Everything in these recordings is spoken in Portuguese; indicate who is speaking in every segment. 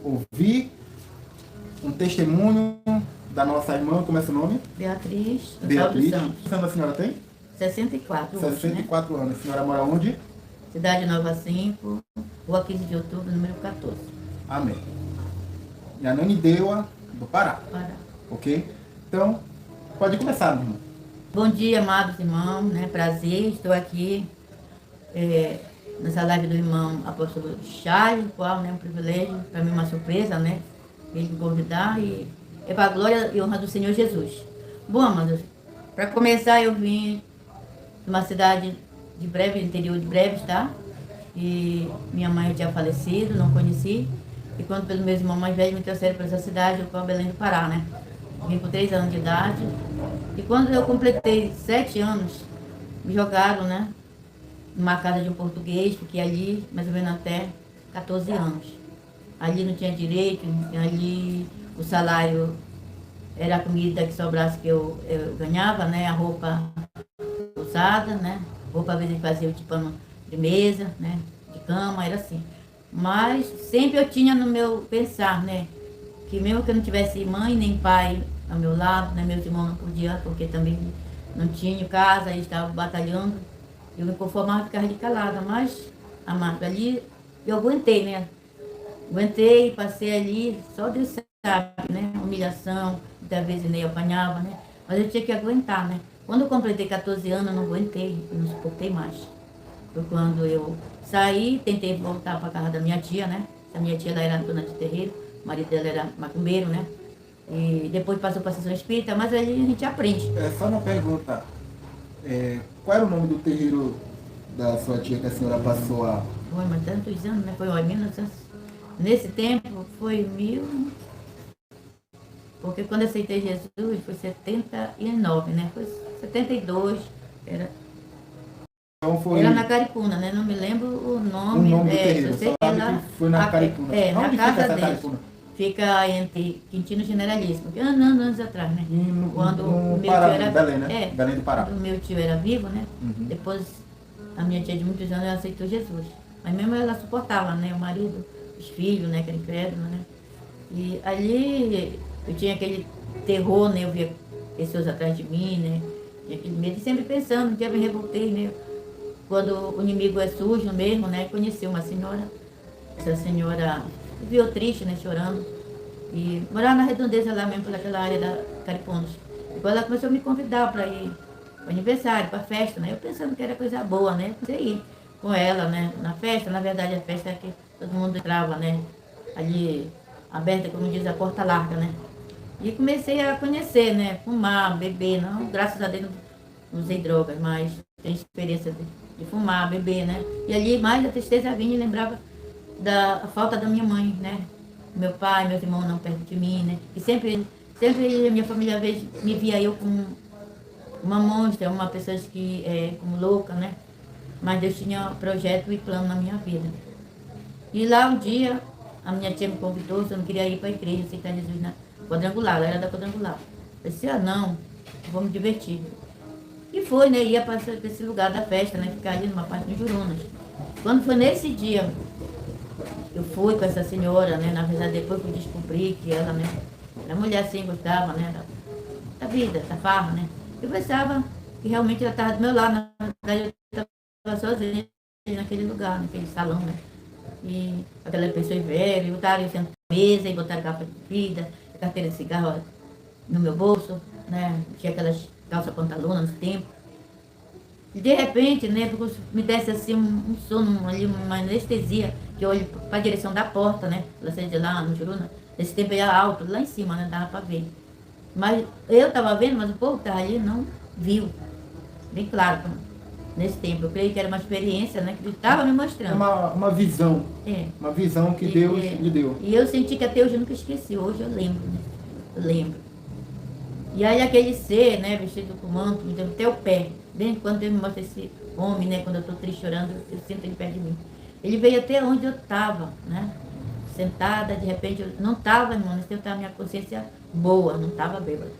Speaker 1: ouvir um testemunho da nossa irmã, como é seu nome?
Speaker 2: Beatriz.
Speaker 1: Beatriz.
Speaker 2: Santos.
Speaker 1: Quantos anos a senhora tem?
Speaker 2: 64 hoje,
Speaker 1: 64 anos. A senhora mora onde?
Speaker 2: Cidade Nova 5, Rua 15 de Outubro, número 14.
Speaker 1: Amém. E a Ananindeua do Pará.
Speaker 2: Pará.
Speaker 1: Ok? Então, pode começar, meu irmão.
Speaker 2: Bom dia, amados irmãos, né? Prazer, estou aqui nessa live do irmão apóstolo Charles, qual, né, um privilégio, para mim uma surpresa, né? Ele me convidar e é para a glória e honra do Senhor Jesus. Bom, amados, para começar eu vim de uma cidade de Breves, interior de Breves, tá? E minha mãe tinha falecido, não conheci. E quando pelos meus irmãos mais velhos me trouxeram para essa cidade, eu fui Belém do Pará, né? Vim com 3 anos de idade. E quando eu completei 7 anos, me jogaram, né? Numa casa de um português, fiquei ali mais ou menos até 14 anos. Ali não tinha direito, ali o salário era a comida que sobrasse que eu ganhava, né? A roupa usada, né? Roupa às vezes fazia de pano de mesa, né? De cama, era assim. Mas sempre eu tinha no meu pensar, né? Que mesmo que eu não tivesse mãe nem pai ao meu lado, né? Meus irmãos não podiam, porque também não tinha casa, eles estavam batalhando. Eu me conformava e ficava ali calada, mas, amado, ali eu aguentei, né? Aguentei, passei ali, só Deus sabe, né? Humilhação, muitas vezes nem apanhava, né? Mas eu tinha que aguentar, né? Quando eu completei 14 anos, eu não aguentei, eu não suportei mais. Foi quando eu saí, tentei voltar para a casa da minha tia, né? A minha tia ela era dona de terreiro, o marido dela era macumbeiro, né? E depois passou para a sessão espírita, mas aí a gente aprende.
Speaker 1: É só uma pergunta. Qual era o nome do terreiro da sua tia que a senhora passou a...
Speaker 2: Foi, mas tantos anos, né? Foi, ó, 1900. Nesse tempo, foi 1000... Porque quando eu aceitei Jesus, foi 79, né? Foi 72,
Speaker 1: Então foi
Speaker 2: era na Caripuna, né? Não me lembro o nome.
Speaker 1: o nome do terreiro,
Speaker 2: Eu sei
Speaker 1: só
Speaker 2: que
Speaker 1: sabe
Speaker 2: ela,
Speaker 1: que foi na Caripuna.
Speaker 2: na
Speaker 1: Onde fica
Speaker 2: casa
Speaker 1: essa
Speaker 2: deles.
Speaker 1: Caripuna?
Speaker 2: Fica entre Quintino e Generalíssimo, anos atrás, né? Quando
Speaker 1: no
Speaker 2: o meu
Speaker 1: Pará,
Speaker 2: tio era...
Speaker 1: Belém, né? Belém do Pará.
Speaker 2: Quando o meu tio era vivo, né?
Speaker 1: Uhum.
Speaker 2: Depois, a minha tia de muitos anos, ela aceitou Jesus. Mas mesmo ela suportava, né? O marido, os filhos, né? Que era incrédulo, né? E ali eu tinha aquele terror, né? Eu via pessoas atrás de mim, né? Tinha aquele medo. E sempre pensando, um dia eu me revoltei, né? Quando o inimigo é sujo mesmo, né? Conheci uma senhora, essa senhora viu triste, né? Chorando. E morava na redondeza lá mesmo, pelaquela área da Caripondos. E quando ela começou a me convidar para ir para aniversário, para festa, né? Eu pensando que era coisa boa, né? Comecei a ir com ela, né? Na festa, na verdade a festa é que todo mundo entrava, né? Ali aberta, como diz, a porta larga, né? E comecei a conhecer, né? Fumar, beber, não, graças a Deus não usei drogas, mas tenho experiência de fumar, beber, né? E ali mais a tristeza vinha e lembrava da falta da minha mãe, né? Meu pai, meus irmãos não perto de mim, né? E sempre a minha família às vezes me via eu como uma monstra, uma pessoa que é como louca, né? Mas Deus tinha projeto e plano na minha vida. E lá um dia, a minha tia me convidou, se eu não queria ir para a igreja, aceitar Jesus na quadrangular, ela era da quadrangular. Eu disse, não, vou me divertir. E foi, né? Ia para esse lugar da festa, né? Ficar ali numa parte de Jurunas. Quando foi nesse dia, eu fui com essa senhora, né? Na verdade, depois eu descobri que ela, né? Era mulher assim, gostava, né? Da vida, da farra, né? Eu pensava que realmente ela estava do meu lado, na verdade eu estava sozinha naquele lugar, naquele salão, né? E aquela pessoa velha, botaram eu sentado na mesa e botaram capa de vida, carteira de cigarro no meu bolso, né? Tinha aquelas calças pantalona nesse tempo. E de repente, né, me desse assim um sono, ali, uma anestesia, que eu olho para a direção da porta, né? Ela saía de lá, no Juruna. Nesse tempo era alto, lá em cima, né? Dava para ver. Mas eu estava vendo, mas o povo que estava ali não viu. Bem claro, nesse tempo. Eu creio que era uma experiência, né? Que ele estava me mostrando.
Speaker 1: Uma visão.
Speaker 2: É.
Speaker 1: Uma visão que Deus lhe deu.
Speaker 2: E eu senti que até hoje eu nunca esqueci. Hoje eu lembro, né? Eu lembro. E aí aquele ser, né, vestido com manto, me deu até o pé. Desde quando Deus me mostra esse homem, né, quando eu estou triste chorando, eu sinto ele perto de mim. Ele veio até onde eu estava, né? Sentada, de repente, eu não estava, irmão, eu estava minha consciência boa, não estava bêbada.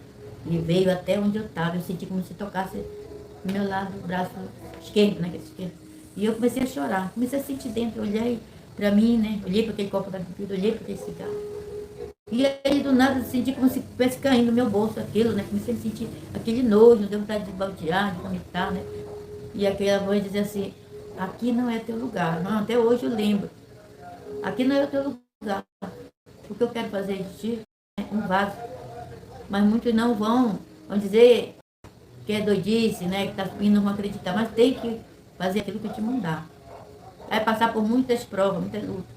Speaker 2: E veio até onde eu estava, eu senti como se tocasse do meu lado, o braço esquerdo, né, que é esquerdo. E eu comecei a chorar, comecei a sentir dentro, eu olhei, para mim, né? Olhei para aquele copo da bebida, olhei para aquele cigarro. E aí, do nada, eu senti como se estivesse caindo no meu bolso aquilo, né? Comecei a sentir aquele nojo, deu vontade de baldear, de vomitar, né? E aquela voz dizia assim, aqui não é teu lugar. Não, até hoje eu lembro. Aqui não é o teu lugar. O que eu quero fazer de ti é um vaso. Mas muitos não vão dizer que é doidice, né? Que tá subindo, não vão acreditar. Mas tem que fazer aquilo que eu te mandar. Aí passar por muitas provas, muitas lutas.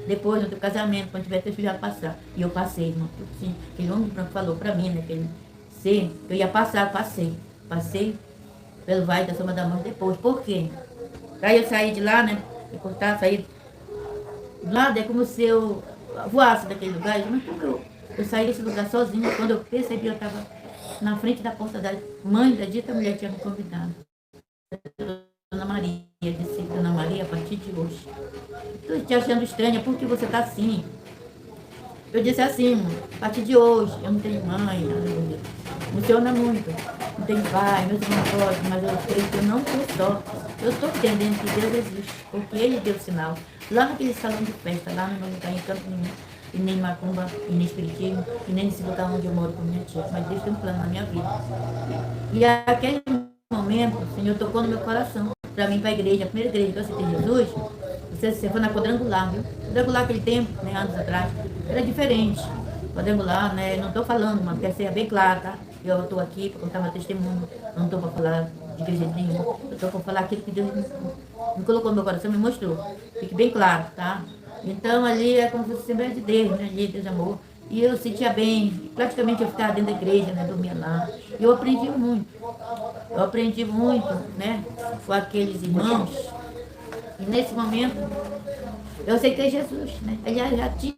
Speaker 2: Depois, no teu casamento, quando tiver teu filho, já passar. E eu passei, irmão. Assim, aquele homem branco falou pra mim, né? Que ele ser, que eu ia passar, passei. Passei pelo vale da sombra da morte depois. Por quê? Aí eu saí de lá, né? Eu cortar, saí do lado, é como se eu voasse daquele lugar. Mas como eu saí desse lugar sozinha, quando eu percebi, eu estava na frente da porta da mãe da dita mulher que tinha me convidado. Dona Maria, disse, Dona Maria, a partir de hoje. Estou te achando estranha, por que você está assim? Eu disse assim, a partir de hoje, eu não tenho mãe, funciona muito, não tenho pai, meus irmãos podem, mas eu creio que eu não estou só. Eu estou entendendo que Deus existe, porque Ele deu sinal. Lá naquele salão de festa, lá no meu lugar, em Campo Nenhum, e nem macumba, e nem espiritismo, e nem nesse lugar onde eu moro com minha tia, mas Deus tem um plano na minha vida. E aquele momento, o Senhor tocou no meu coração, para mim, para a igreja, a primeira igreja que eu aceitei Jesus, você foi na quadrangular, viu? Quadrangular aquele tempo, né, anos atrás, era diferente. Quadrangular, né, não estou falando, mas quero ser bem claro, tá? Eu estou aqui para contar meu testemunho, não estou para falar de igreja nenhuma, eu estou para falar aquilo que Deus me colocou no meu coração, me mostrou. Fique bem claro, tá? Então ali é como se fosse Assembleia de Deus, né, ali Deus amor. E eu sentia bem, praticamente eu ficava dentro da igreja, né, dormia lá. E eu aprendi muito. Eu aprendi muito, né, com aqueles irmãos. E nesse momento, eu aceitei Jesus, né? Ele já tinha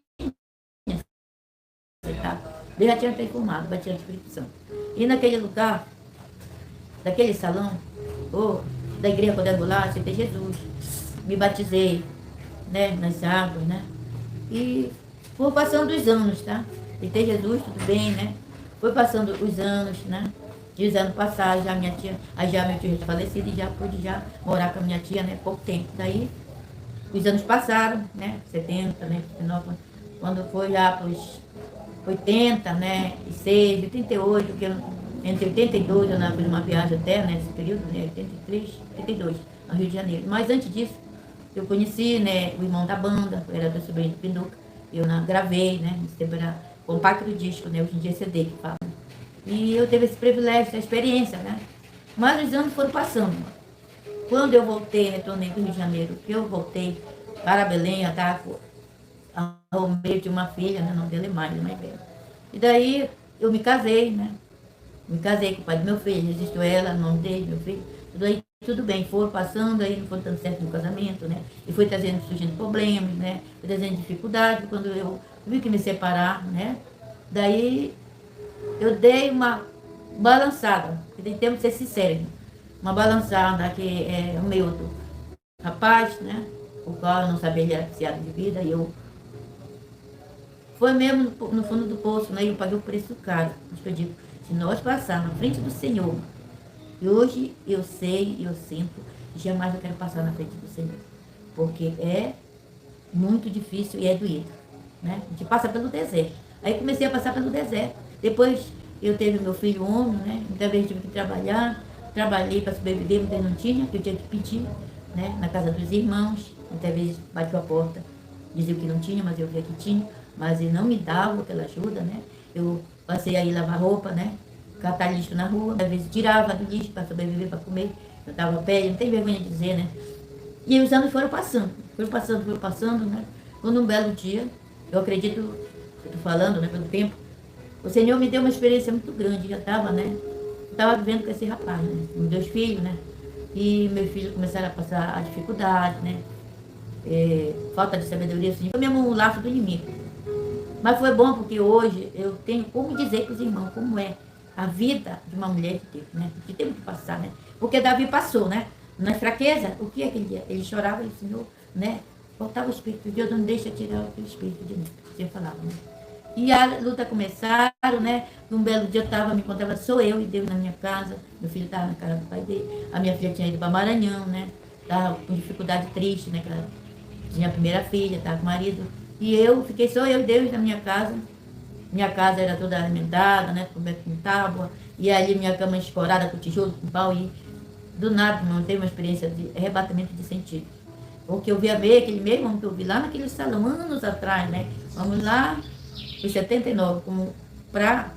Speaker 2: aceitado. Ele já tinha até informado, batia de Espírito Santo. E naquele lugar, daquele salão, ou da igreja quadrangular, aceitei Jesus. Me batizei, né, nas águas, né? E foi passando os anos, tá? Aceitei Jesus, tudo bem, né? Foi passando os anos, né? E os anos passados, já minha tia, aí já meu tio já falecido e já pude já morar com a minha tia, né? Pouco tempo. Daí, os anos passaram, né? 70, né? 79, quando foi já para os 80, né? E 6, 88, que eu, entre 82 eu fiz uma viagem até, nesse período, né? 83, 82, no Rio de Janeiro. Mas antes disso, eu conheci, né? O irmão da banda, era do sobrinho do Pinduca. Eu gravei, né? Nesse tempo era compacto disco, né? Hoje em dia é CD que fala. E eu tive esse privilégio, essa experiência, né? Mas os anos foram passando. Quando eu voltei, retornei do Rio de Janeiro, que eu voltei para Belém, ao meio de uma filha, né? O nome dela é Mário, mais velha. E daí eu me casei, né? Me casei com o pai do meu filho, existiu ela, o nome dele, meu filho. Tudo bem, foram passando, aí não foi dando certo no casamento, né? E foi surgindo problemas, né? Foi trazendo dificuldade, quando eu vi que me separar, né? Daí eu dei uma balançada, temos que ser sinceros, uma balançada que é o meu do rapaz, né? O qual eu não sabia ele era viciado de vida, e eu foi mesmo no fundo do poço, né? E eu paguei o preço caro. Mas eu digo, se nós passarmos na frente do Senhor, e hoje eu sei, eu sinto, jamais eu quero passar na frente do Senhor, porque é muito difícil e é doído, né? A gente passa pelo deserto. Aí comecei a passar pelo deserto. Depois eu teve meu filho homem, né? Muitas vezes tive que trabalhar, trabalhei para sobreviver, muitas vezes não tinha, que eu tinha que pedir, né? Na casa dos irmãos, muitas vezes bateu a porta, diziam que não tinha, mas eu via que tinha, mas eles não me davam aquela ajuda, né? Eu passei aí lavar roupa, né? Catar lixo na rua, às vezes tirava do lixo para sobreviver, para comer, eu estava a pé, não tem vergonha de dizer, né? E os anos foram passando, né? Quando um belo dia, eu acredito, eu estou falando, né, pelo tempo, o Senhor me deu uma experiência muito grande, já estava, né? Eu estava vivendo com esse rapaz, né? Com meus filhos, né? E meus filhos começaram a passar a dificuldade, né? Falta de sabedoria, assim, foi mesmo um laço do inimigo. Mas foi bom porque hoje eu tenho como dizer para os irmãos como é a vida de uma mulher de Deus, né? Que temos que passar, né? Porque Davi passou, né? Na fraqueza, o que é aquele dia? Ele chorava e o Senhor, né? Voltava o Espírito de Deus, não deixa tirar o Espírito de Deus, que você falava, né? E a luta começaram, né? Um belo dia me encontrava, sou eu e Deus na minha casa, meu filho estava na casa do pai dele, a minha filha tinha ido para Maranhão, né? Estava com dificuldade triste, né? Que ela Tinha a primeira filha, estava com o marido. E eu, fiquei só eu e Deus na minha casa. Minha casa era toda alimentada, né? Coberta com tábua. E ali minha cama escorada com tijolo, com pau. E do nada, não teve uma experiência de arrebatamento de sentido. Porque eu via bem aquele mesmo homem que eu vi lá naquele salão, anos atrás, né? Vamos lá, em 79, para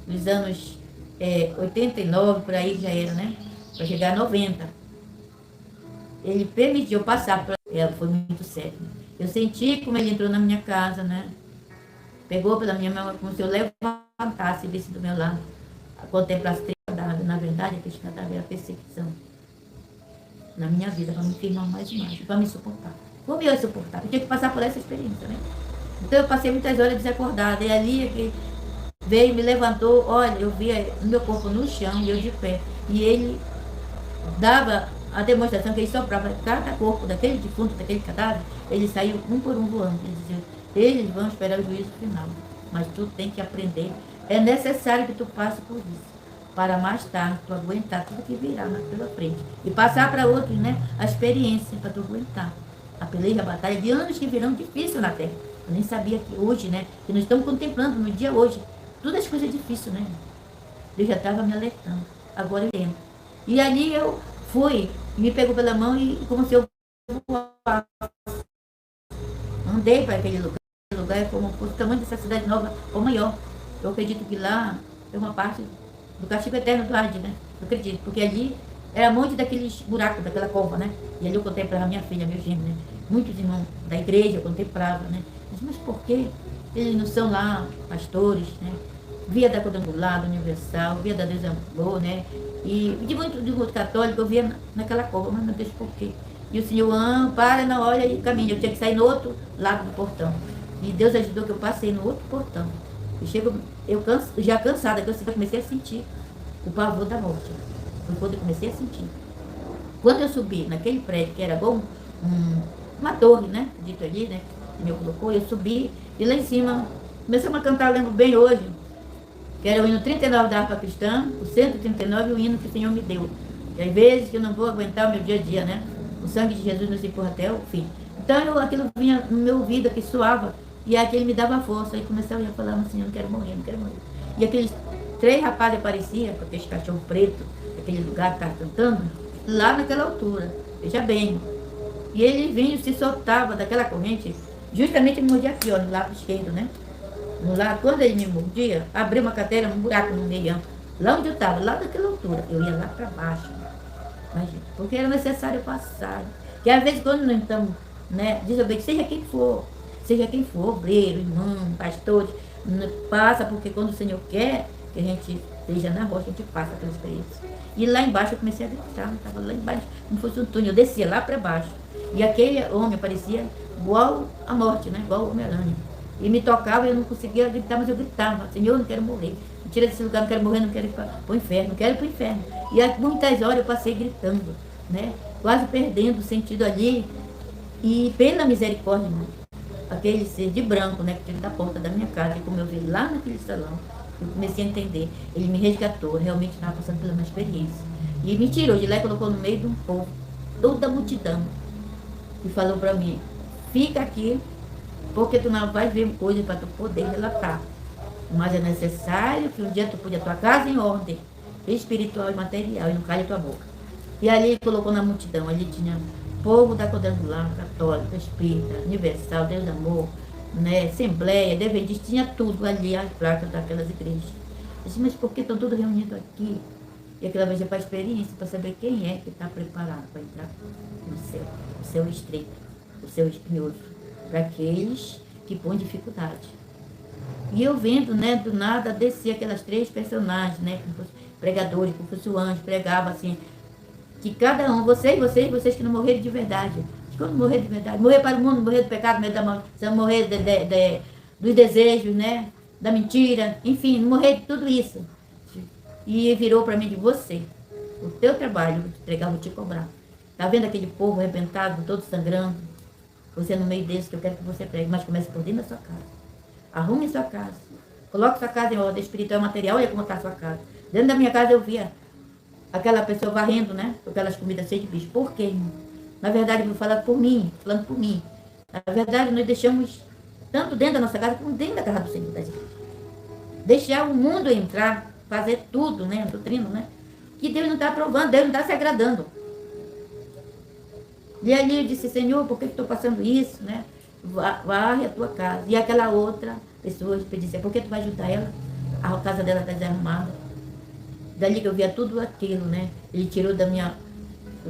Speaker 2: os anos 89, por aí já era, né? Para chegar a 90. Ele permitiu eu passar por ela, foi muito sério. Eu senti como ele entrou na minha casa, né? Pegou pela minha mão, como se eu levantasse e visse do meu lado. Contemplasse três cadáveres. Na verdade, aquele cadáver era perseguição na minha vida, para me firmar mais e mais, para me suportar. Como eu ia suportar? Eu tinha que passar por essa experiência, né? Então eu passei muitas horas desacordada. E ali é que veio, me levantou, olha, eu via o meu corpo no chão e eu de pé. E ele dava a demonstração que ele soprava cada corpo daquele defunto, daquele cadáver, ele saiu um por um voando. Ele dizia, eles vão esperar o juízo final, mas tu tem que aprender. É necessário que tu passe por isso, para mais tarde tu aguentar tudo que virá pela frente. E passar para outros, né, a experiência para tu aguentar. A peleja, a batalha de anos que virão difícil na Terra. Eu nem sabia que hoje, né, que nós estamos contemplando no dia hoje, todas as coisas difíceis, né? Deus já estava me alertando. Agora eu entendo. E ali eu fui, me pegou pela mão e como se eu andei para aquele lugar. Aquele lugar é como o tamanho dessa cidade nova ou maior. Eu acredito que lá é uma parte do castigo eterno do Hades, né? Eu acredito, porque ali era um monte daqueles buracos, daquela cova, né? E ali eu contemplava minha filha, meu gêmeo, né? Muitos irmãos da igreja eu contemplava, né? Mas por que eles não são lá pastores, né? Via da Quadrangular, da Universal, via da Deus Amor, né? E de muito católico eu via naquela cova, mas meu Deus, por quê? E o Senhor, para, não, olha e caminha. Eu tinha que sair no outro lado do portão. E Deus ajudou que eu passei no outro portão. E chego, já cansada, que eu comecei a sentir o pavor da morte. Foi quando eu comecei a sentir. Quando eu subi naquele prédio, que era bom, uma torre, né? Dito ali, né? Que me colocou, eu subi e lá em cima começamos a cantar, eu lembro bem hoje, que era o hino 39 da harpa cristã, o 139 e o hino que o Senhor me deu. E às vezes que eu não vou aguentar o meu dia a dia, né? O sangue de Jesus nos empurra até o fim. Então aquilo vinha no meu ouvido, que suava, e aquele me dava força. E começava a falar assim, eu não quero morrer, não quero morrer. E aqueles 3 rapazes apareciam, com aqueles cachorro preto, aquele lugar que estava cantando, lá naquela altura, veja bem. E ele vinha, se soltava daquela corrente, justamente me mordia aqui, ó, no lado esquerdo, né? No lado, quando ele me mordia, abria uma cadeira, um buraco no meio, lá onde eu estava, lá daquela altura, eu ia lá para baixo. Imagina, porque era necessário passar. Que às vezes quando nós estamos, né, desobedientes, seja quem for, obreiro, irmão, pastor, passa, porque quando o Senhor quer que a gente esteja na rocha, a gente passa pela experiência. E lá embaixo eu comecei a gritar, estava lá embaixo, como fosse um túnel, eu descia lá para baixo. E aquele homem parecia igual a morte, né, igual o Homem-Aranha. E me tocava e eu não conseguia gritar, mas eu gritava, Senhor, eu não quero morrer. Me tira desse lugar, não quero morrer, não quero ir para o inferno, não quero ir para o inferno. E há muitas horas eu passei gritando, né? Quase perdendo o sentido ali. E pela misericórdia, irmão, aquele ser de branco, né, que teve da porta da minha casa, e como eu vi lá naquele salão, eu comecei a entender. Ele me resgatou, realmente estava passando pela minha experiência. E me tirou de lá e colocou no meio de um povo, toda a multidão. E falou para mim, fica aqui, porque tu não vai ver coisas para tu poder relatar. Mas é necessário que um dia tu ponha a tua casa em ordem, espiritual e material, e não calhe a tua boca. E ali ele colocou na multidão, ali tinha povo da Quadrangular, católica, espírita, universal, Deus Amor, né, Assembleia, Adventista, tinha tudo ali, as placas daquelas igrejas. Eu disse, mas por que estão todos reunidos aqui? E aquela vez é para a experiência, para saber quem é que está preparado para entrar no céu estreito, o céu espinhoso, para aqueles que põem dificuldade. E eu vendo, né, do nada, descer aquelas 3 personagens, né, como fosse pregadores, como fosse o anjo, pregava assim, que cada um, vocês que não morreram de verdade, quando morrer de verdade, morrer para o mundo, morrer do pecado, morrer da morte, morrer dos desejos, né, da mentira, enfim, morrer de tudo isso. E virou para mim de você, o teu trabalho, vou te entregar, vou te cobrar. Tá vendo aquele povo arrebentado, todo sangrando? Você é no meio desse que eu quero que você pregue, mas comece por dentro da sua casa. Arrume sua casa. Coloque sua casa em ordem espiritual e material, olha como está a sua casa. Dentro da minha casa eu via aquela pessoa varrendo, né? Aquelas comidas cheias de bicho. Por quê, irmão? Na verdade, eu vou falar por mim, falando por mim. Na verdade, nós deixamos tanto dentro da nossa casa como dentro da casa do Senhor das igrejas. Deixar o mundo entrar, fazer tudo, né? A doutrina, né? Que Deus não está aprovando, Deus não está se agradando. E ali eu disse, Senhor, por que estou passando isso, né? Varre a tua casa. E aquela outra pessoa disse, por que tu vai ajudar ela? A casa dela está desarrumada. Dali que eu via tudo aquilo, né? Ele tirou dos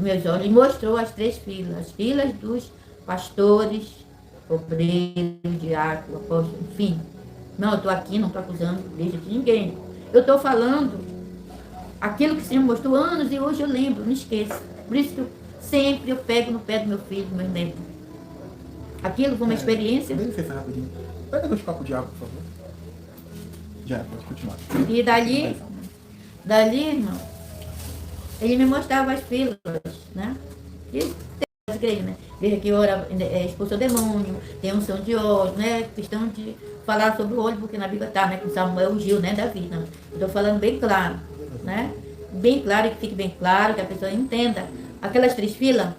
Speaker 2: meus olhos e mostrou as 3 filas. As filas dos pastores, obreiros, diáconos, apóstolos, enfim. Não, eu estou aqui, não estou acusando a igreja de ninguém. Eu estou falando aquilo que o Senhor mostrou anos e hoje eu lembro, não esqueço. Por isso que sempre eu pego no pé do meu filho, do meu neto. Aquilo foi uma experiência.
Speaker 1: Bem licença rapidinho. Pega 2 copos de água, por favor. Já, pode continuar.
Speaker 2: E dali, irmão, ele me mostrava as filas, né? E tem as igrejas, né? Igreja que ora, expulsa o demônio, tem unção de óleo, né? Questão de falar sobre o olho, porque na Bíblia está, né? Que Samuel ungiu, né? Davi, né? Eu estou falando bem claro, né? Bem claro, que fique bem claro, que a pessoa entenda. Aquelas 3 filas.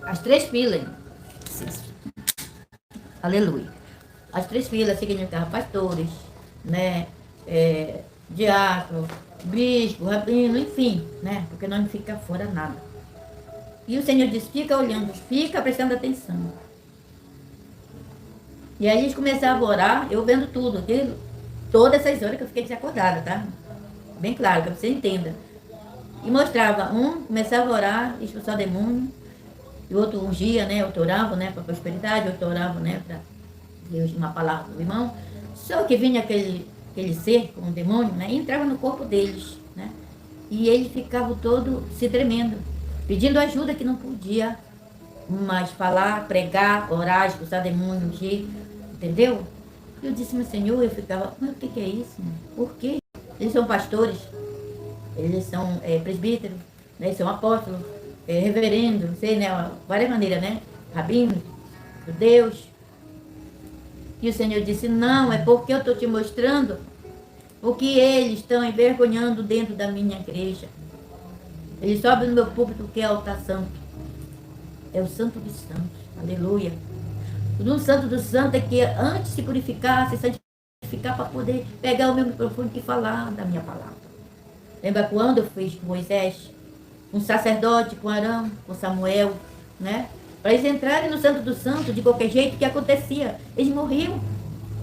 Speaker 2: As 3 filas. Aleluia. As 3 filas significavam pastores, né? Diácono, bispo, rabino, enfim, né? Porque não fica fora nada. E o Senhor disse, fica olhando, fica prestando atenção. E aí eles começavam a orar, eu vendo tudo, aquilo, todas essas horas que eu fiquei desacordada, tá? Bem claro, para você entenda. E mostrava, começava a orar, expulsar o demônio, e o outro ungia, né? Outro orava, né? Para prosperidade, outro orava, né? Para Deus, uma palavra do irmão. Só que vinha aquele ser com o demônio, né? E entrava no corpo deles, né? E eles ficavam todo se tremendo, pedindo ajuda que não podia mais falar, pregar, orar, expulsar demônio, ungir, entendeu? Eu disse, meu Senhor, eu ficava, mas o que é isso? Por quê? Eles são pastores, eles são presbíteros, né? Eles são apóstolos, reverendo, não sei, né? Várias maneiras, né? Rabino, judeus. E o Senhor disse, não, é porque eu estou te mostrando o que eles estão envergonhando dentro da minha igreja. Eles sobem no meu púlpito, que é altar santo. É o santo dos santos. Aleluia. O santo dos santos é que antes de se purificar, se santificar para poder pegar o meu microfone e falar da minha palavra. Lembra quando eu fiz com Moisés, um sacerdote, com Arão, com Samuel, né? Para eles entrarem no santo dos santos de qualquer jeito, o que acontecia? Eles morriam.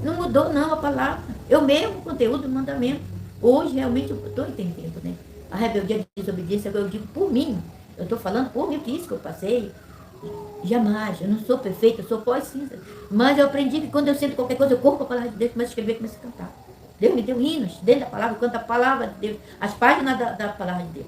Speaker 2: Não mudou não a palavra. Eu mesmo, o conteúdo do mandamento. Hoje realmente eu estou entendendo, né? A rebeldia e a desobediência, eu digo por mim. Eu estou falando por mim, que isso que eu passei. Jamais, eu não sou perfeita, eu sou pós-cinza. Mas eu aprendi que quando eu sinto qualquer coisa, eu corro para a palavra de Deus, começo a escrever, começo a cantar. Deus me deu hinos dentro da palavra, eu canto a palavra de Deus, as páginas da palavra de Deus,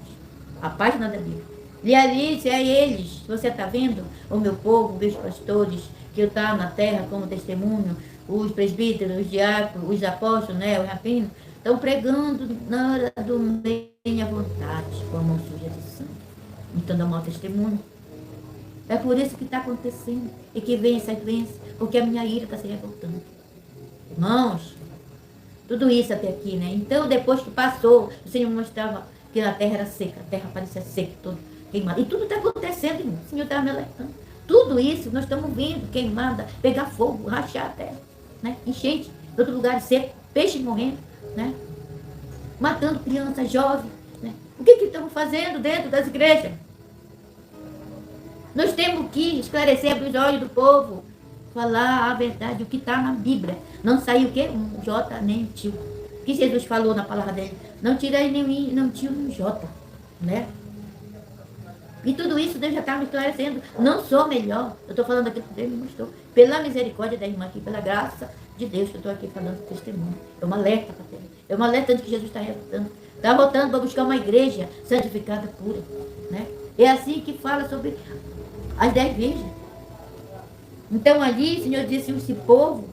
Speaker 2: a página da Bíblia. E ali, se é eles, você está vendo, o meu povo, meus pastores, que eu estou na terra como testemunho, os presbíteros, os diáconos, os apóstolos, né, os rabinos, estão pregando na hora do minha vontade, com a mão suja de sangue, então dá mau testemunho. É por isso que está acontecendo e que vem essa doença, porque a minha ira está se revoltando. Irmãos, tudo isso até aqui, né? Então, depois que passou, o Senhor mostrava que a terra era seca, a terra parecia seca, toda queimada. E tudo está acontecendo, irmão. O Senhor estava me alertando. Tudo isso nós estamos vendo, queimada, pegar fogo, rachar a terra, né? Enchente, em outro lugar seco, peixes morrendo, né? Matando crianças, jovens, né? O que estamos fazendo dentro das igrejas? Nós temos que esclarecer os olhos do povo, falar a verdade, o que está na Bíblia. Não saiu o quê? Um J nem um tio. O que Jesus falou na palavra dele? Não tira nem um tio nem um J, né? E tudo isso Deus já está me esclarecendo. Não sou melhor. Eu estou falando aquilo que Deus me mostrou. Pela misericórdia da irmã aqui, pela graça de Deus que eu estou aqui falando testemunho. É uma alerta para ter. É uma alerta de que Jesus está voltando. Está voltando para buscar uma igreja santificada pura, né? É assim que fala sobre as 10 virgens. Então ali o Senhor disse, esse povo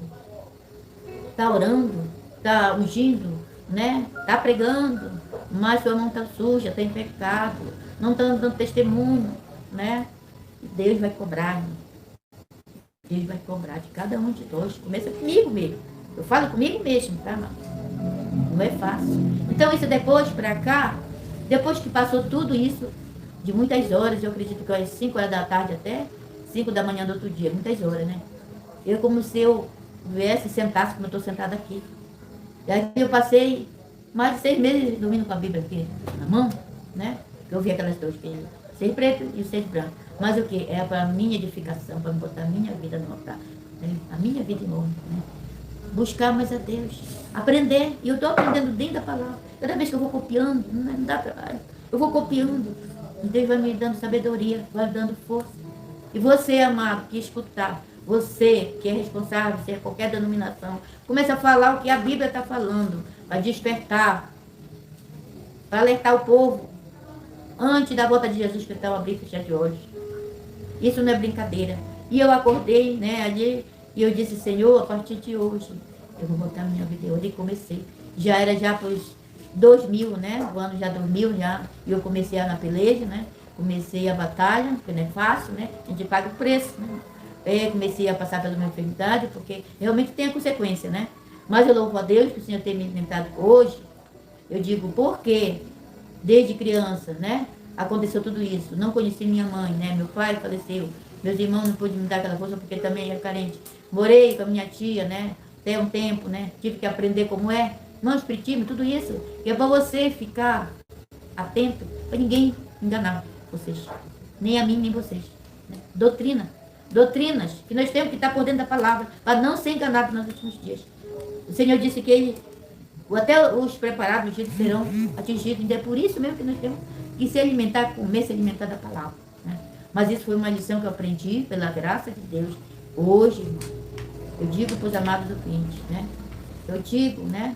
Speaker 2: está orando, está ungindo, né? Está pregando, mas sua mão está suja, está em pecado, não está dando testemunho, né? E Deus vai cobrar, irmão. Deus vai cobrar de cada um de nós. Começa comigo mesmo. Eu falo comigo mesmo, tá, irmão? Não é fácil. Então isso depois para cá, depois que passou tudo isso, de muitas horas, eu acredito que às 5 horas da tarde até 5 da manhã do outro dia, muitas horas, né? Eu como se eu viesse sentasse como eu estou sentada aqui. E aí eu passei mais de 6 meses dormindo com a Bíblia aqui na mão, né? Eu vi aquelas duas que 6 preto e 6 branco. Mas o que? É para a minha edificação, para botar a minha vida no altar, né? A minha vida em ordem, né? Buscar mais a Deus, aprender. E eu estou aprendendo dentro da palavra. Cada vez que eu vou copiando, não dá trabalho. Eu vou copiando. E Deus vai me dando sabedoria, vai me dando força. E você, amado, que escutar, você que é responsável, seja qualquer denominação, começa a falar o que a Bíblia está falando, para despertar, para alertar o povo, antes da volta de Jesus, que estava abrir e fechar de olhos. Isso não é brincadeira. E eu acordei, né, ali, e eu disse, Senhor, a partir de hoje, eu vou botar minha vida em ordem. E comecei. Já era já para os 2000, né, o ano já 2000 já, e eu comecei na peleja, né, comecei a batalha, porque não é fácil, né, a gente paga o preço, né. Comecei a passar pela minha enfermidade, porque realmente tem a consequência, né. Mas eu louvo a Deus que o Senhor tem me alimentado hoje. Eu digo, por quê? Desde criança, né? Aconteceu tudo isso. Não conheci minha mãe, né? Meu pai faleceu. Meus irmãos não pôde me dar aquela força porque também era carente. Morei com a minha tia, né? Até um tempo, né? Tive que aprender como é. Não espiritismo, tudo isso. E é para você ficar atento, para ninguém enganar vocês. Nem a mim, nem vocês. Né? Doutrina. Doutrinas que nós temos que estar por dentro da palavra, para não ser enganados nos últimos dias. O Senhor disse que ele, até os preparados serão atingidos. E é por isso mesmo que nós temos que se alimentar, comer, se alimentar da palavra. Né? Mas isso foi uma lição que eu aprendi pela graça de Deus. Hoje, irmão, eu digo para os amados ouvintes, né? Eu digo, né?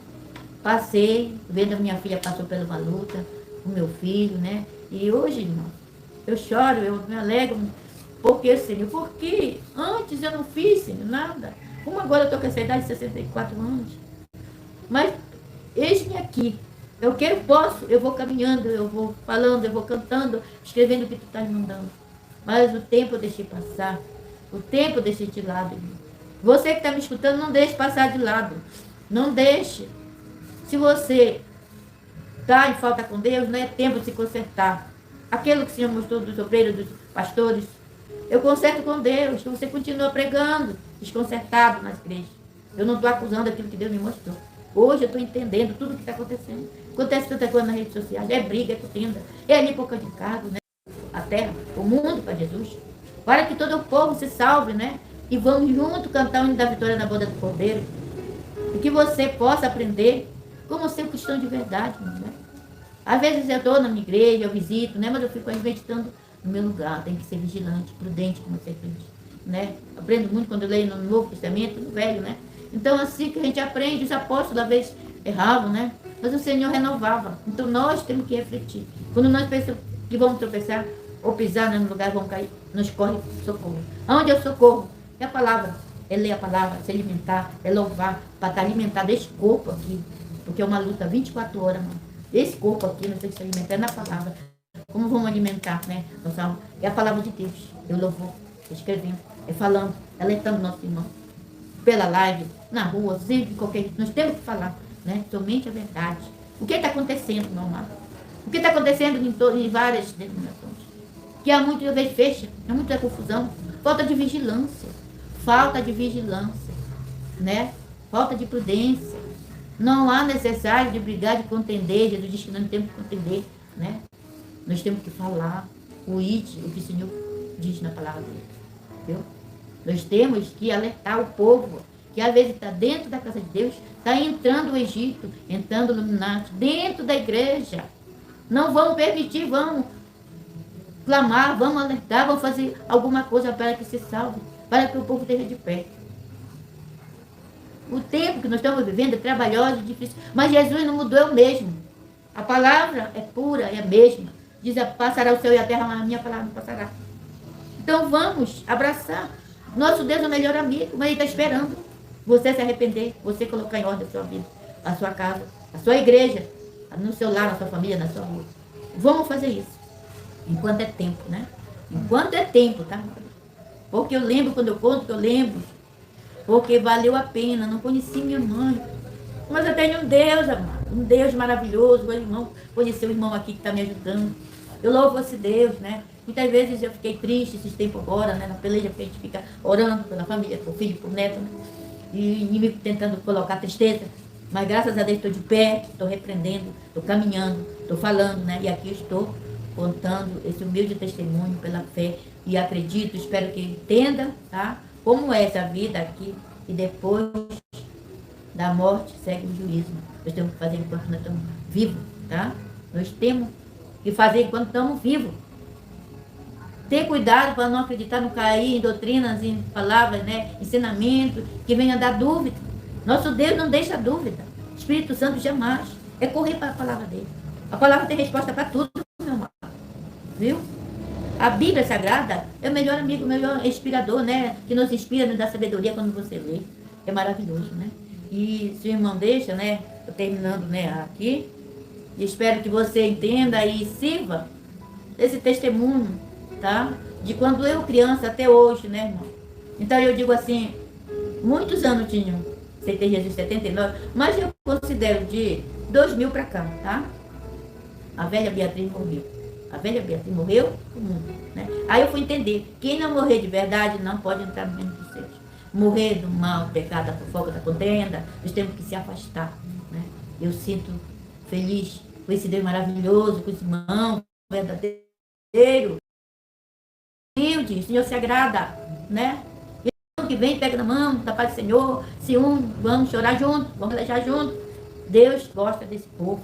Speaker 2: Passei, vendo a minha filha passou por uma luta, o meu filho, né? E hoje, irmão, eu choro, eu me alegro. Por que, Senhor? Porque antes eu não fiz, Senhor, nada. Como agora eu estou com essa idade de 64 anos. Mas eis-me aqui. Eu quero, posso, eu vou caminhando, eu vou falando, eu vou cantando, escrevendo o que tu estás mandando. Mas o tempo eu deixei passar. O tempo eu deixei de lado, irmão. Você que está me escutando, não deixe passar de lado. Não deixe. Se você está em falta com Deus, não é tempo de se consertar. Aquilo que o Senhor mostrou dos obreiros, dos pastores, eu conserto com Deus. Você continua pregando, desconcertado nas igrejas. Eu não estou acusando aquilo que Deus me mostrou. Hoje eu estou entendendo tudo o que está acontecendo. Acontece tanta coisa nas redes sociais. É briga, é contenda, é ali por causa de cargo, né? A terra, o mundo para Jesus. Para que todo o povo se salve, né? E vamos junto cantar o hino da vitória na boda do Cordeiro. E que você possa aprender como ser cristão de verdade, né? Às vezes eu estou na minha igreja, eu visito, né? Mas eu fico meditando no meu lugar. Tem que ser vigilante, prudente como serpente, né? Aprendo muito quando eu leio no Novo Testamento, no Velho, né? Então assim que a gente aprende, os apóstolos às vezes erravam, né? Mas o Senhor renovava. Então nós temos que refletir. Quando nós pensamos que vamos tropeçar ou pisar no lugar, vamos cair, nos corre socorro. Aonde eu socorro? É a palavra. É ler a palavra, se alimentar, é louvar, para estar alimentado esse corpo aqui. Porque é uma luta 24 horas, mano. Esse corpo aqui, nós temos que se alimentar na palavra. Como vamos alimentar, né? É a palavra de Deus. Eu louvo, escrevendo, é falando, alertando nosso irmão. Pela live, na rua, sempre, qualquer. Nós temos que falar, né? Somente a verdade. O que está acontecendo, meu amado? O que está acontecendo em várias denominações? Que há muitas vezes fecha, há muita confusão. Falta de vigilância. Falta de vigilância, né? Falta de prudência. Não há necessidade de brigar, de contender. Jesus diz que nós não temos que contender, né? Nós temos que falar o que o Senhor diz na palavra dele. Viu? Nós temos que alertar o povo, que às vezes está dentro da casa de Deus, está entrando o Egito, entrando o Illuminati, dentro da igreja. Não vamos permitir, vamos clamar, vamos alertar, vamos fazer alguma coisa para que se salve, para que o povo esteja de pé. O tempo que nós estamos vivendo é trabalhoso, é difícil, mas Jesus não mudou, é o mesmo. A palavra é pura, é a mesma. Diz, passará o céu e a terra, mas a minha palavra não passará. Então vamos abraçar. Nosso Deus é o melhor amigo, mas Ele está esperando você se arrepender, você colocar em ordem a sua vida, a sua casa, a sua igreja, no seu lar, na sua família, na sua rua. Vamos fazer isso. Enquanto é tempo, né? Enquanto é tempo, tá? Porque eu lembro, quando eu conto, que eu lembro. Porque valeu a pena, não conheci minha mãe. Mas eu tenho um Deus, amado, um Deus maravilhoso, meu irmão. Conheci o irmão aqui que está me ajudando. Eu louvo-se Deus, né? Muitas vezes eu fiquei triste esses tempos agora, né? Na peleja, porque a gente fica orando pela família, por filho, por neto, né? E inimigo tentando colocar tristeza. Mas graças a Deus estou de pé, estou repreendendo, estou caminhando, estou falando, né? E aqui estou contando esse humilde testemunho pela fé. E acredito, espero que entenda, tá? Como é essa vida aqui. E depois da morte segue o juízo. Nós temos que fazer enquanto nós estamos vivos, tá? Nós temos que fazer enquanto estamos vivos. Ter cuidado para não acreditar, não cair em doutrinas, em palavras, né? Ensinamento, que venha dar dúvida. Nosso Deus não deixa dúvida. Espírito Santo jamais. É correr para a palavra dele. A palavra tem resposta para tudo, meu amado. Viu? A Bíblia Sagrada é o melhor amigo, o melhor inspirador, né? Que nos inspira, nos dá sabedoria quando você lê. É maravilhoso, né? E se o irmão deixa, né? Estou terminando, né, aqui. E espero que você entenda e sirva esse testemunho, tá? De quando eu criança até hoje, né, irmão? Então eu digo assim, muitos anos tinham, aceitei Jesus em 79, mas eu considero de 2000 para cá, tá? A velha Beatriz morreu. A velha Beatriz morreu, o mundo, né? Aí eu fui entender, quem não morrer de verdade não pode entrar no reino dos céus. Morrer do mal, do pecado, da fofoca, da contenda, nós temos que se afastar, né? Eu sinto feliz com esse Deus maravilhoso, com esse irmão verdadeiro, humilde, o Senhor se agrada, né? E o que vem, pega na mão, da paz do Senhor, se vamos chorar junto, vamos relaxar junto. Deus gosta desse povo,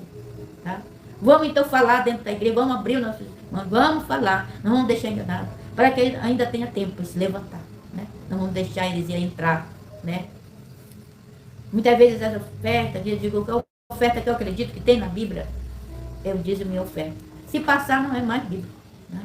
Speaker 2: tá? Vamos então falar dentro da igreja, vamos abrir o nosso... Vamos falar, não vamos deixar enganado, para que ainda tenha tempo para se levantar, né? Não vamos deixar eles entrar, né? Muitas vezes essa oferta, eu digo que a oferta que eu acredito que tem na Bíblia, eu digo minha oferta. Se passar, não é mais Bíblia, né?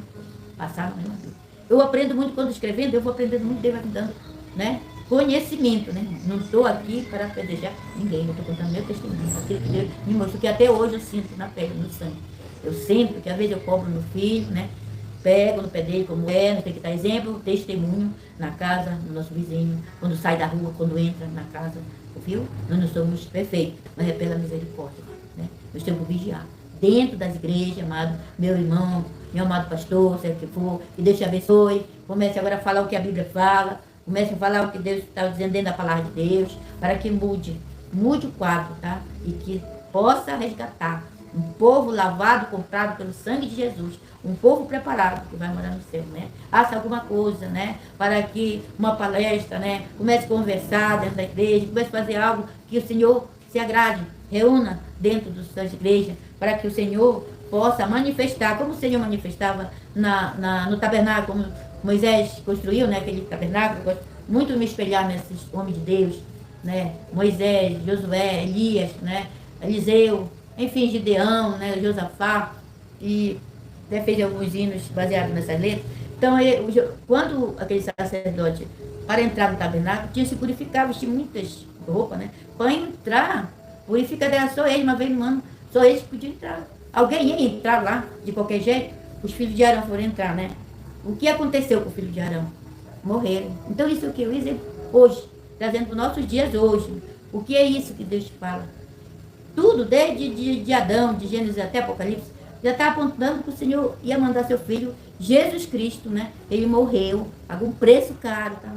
Speaker 2: Passar não é mais Bíblia. Eu aprendo muito quando escrevendo, eu vou aprendendo muito, Deus vai me dando, né? Conhecimento, né? Não estou aqui para apedrejar ninguém, eu estou contando meu testemunho, aquilo que Deus me mostrou, que até hoje eu sinto na pele, no sangue. Eu sinto que às vezes eu cobro meu filho, né? Pego no pé dele como é, não tem que dar exemplo, testemunho na casa, no nosso vizinho, quando sai da rua, quando entra na casa, viu? Nós não somos perfeitos, mas é pela misericórdia, né? Nós temos que vigiar. Dentro das igrejas, amado meu irmão, meu amado pastor, seja o que for, que Deus te abençoe. Comece agora a falar o que a Bíblia fala, comece a falar o que Deus está dizendo dentro da palavra de Deus, para que mude o quadro, tá? E que possa resgatar um povo lavado, comprado pelo sangue de Jesus, um povo preparado que vai morar no céu, né? Faça alguma coisa, né? Para que uma palestra, né? Comece a conversar dentro da igreja, comece a fazer algo que o Senhor se agrade, reúna dentro das igrejas, para que o Senhor possa manifestar, como o Senhor manifestava no tabernáculo, como Moisés construiu, né, aquele tabernáculo. Muito me espelhar nesses homens de Deus, né, Moisés, Josué, Elias, né, Eliseu, enfim, Gideão, né, Josafá, e até fez alguns hinos baseados nessas letras. Então, quando aquele sacerdote, para entrar no tabernáculo, tinha que se purificar, vestir muitas roupas, né, para entrar, purificar, era só ele, uma vez no ano, só eles podiam entrar. Alguém ia entrar lá, de qualquer jeito, os filhos de Arão foram entrar, né? O que aconteceu com o filho de Arão? Morreram. Então isso é o que eu exemplo hoje, trazendo para os nossos dias hoje. O que é isso que Deus fala? Tudo, desde de Adão, de Gênesis até Apocalipse, já está apontando que o Senhor ia mandar seu filho, Jesus Cristo, né? Ele morreu, pagou um preço caro, tá?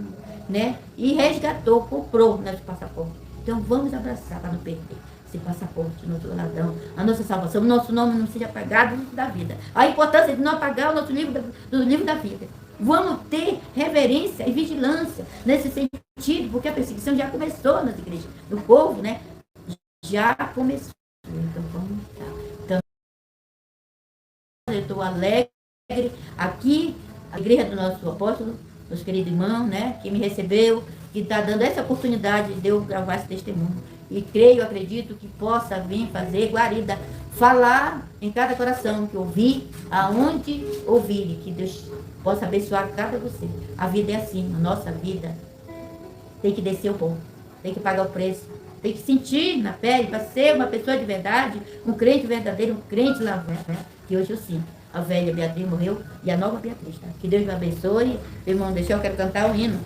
Speaker 2: Né? E resgatou, comprou nosso passaporte. Então vamos abraçar para não perder esse passaporte, nosso ladrão, a nossa salvação, nosso nome não seja apagado no livro da vida. A importância de não apagar o nosso livro do livro da vida. Vamos ter reverência e vigilância nesse sentido, porque a perseguição já começou nas igrejas do povo, né? Já começou. Então vamos lá. Então, eu estou alegre aqui, a igreja do nosso apóstolo, nosso querido irmão, né? Que me recebeu, que está dando essa oportunidade de eu gravar esse testemunho. E creio, acredito que possa vir fazer guarida, falar em cada coração que ouvir, aonde ouvir, que Deus possa abençoar cada você. A vida é assim, a nossa vida tem que descer o bom, tem que pagar o preço, tem que sentir na pele para ser uma pessoa de verdade, um crente verdadeiro, um crente lavado, né? Que hoje eu sinto. A velha Beatriz morreu e a nova Beatriz, tá? Que Deus me abençoe. Irmão, deixa eu quero cantar um hino.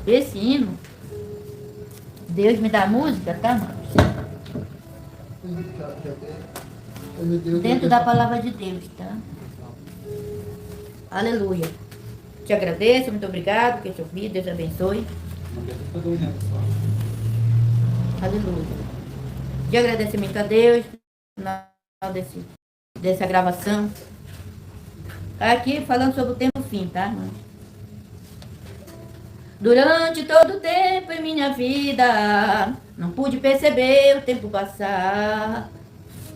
Speaker 2: Esse hino, Deus me dá música, tá, irmãos? Dentro da palavra de Deus, tá? Aleluia. Te agradeço, muito obrigado, que te ouvi, Deus abençoe. Aleluia. De agradecimento a Deus, na dessa gravação. Aqui falando sobre o tempo fim, tá, irmãos? Durante todo o tempo em minha vida, não pude perceber o tempo passar.